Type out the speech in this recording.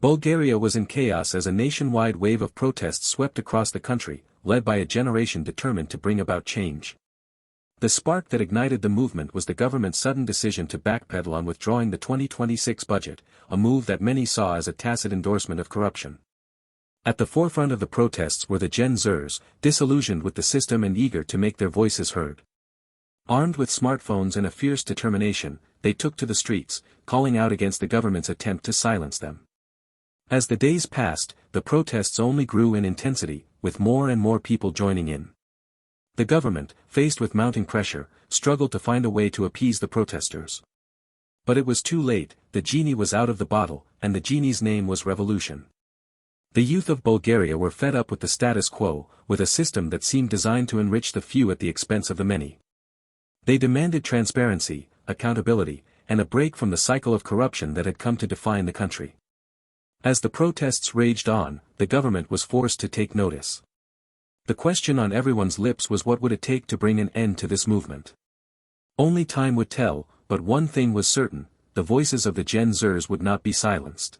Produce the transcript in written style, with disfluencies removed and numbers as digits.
Bulgaria was in chaos as a nationwide wave of protests swept across the country, led by a generation determined to bring about change. The spark that ignited the movement was the government's sudden decision to backpedal on withdrawing the 2026 budget, a move that many saw as a tacit endorsement of corruption. At the forefront of the protests were the Gen Zers, disillusioned with the system and eager to make their voices heard. Armed with smartphones and a fierce determination, they took to the streets, calling out against the government's attempt to silence them. As the days passed, the protests only grew in intensity, with more and more people joining in. The government, faced with mounting pressure, struggled to find a way to appease the protesters. But it was too late, the genie was out of the bottle, and the genie's name was revolution. The youth of Bulgaria were fed up with the status quo, with a system that seemed designed to enrich the few at the expense of the many. They demanded transparency, accountability, and a break from the cycle of corruption that had come to define the country. As the protests raged on, the government was forced to take notice. The question on everyone's lips was, what would it take to bring an end to this movement? Only time would tell, but one thing was certain: the voices of the Gen Zers would not be silenced.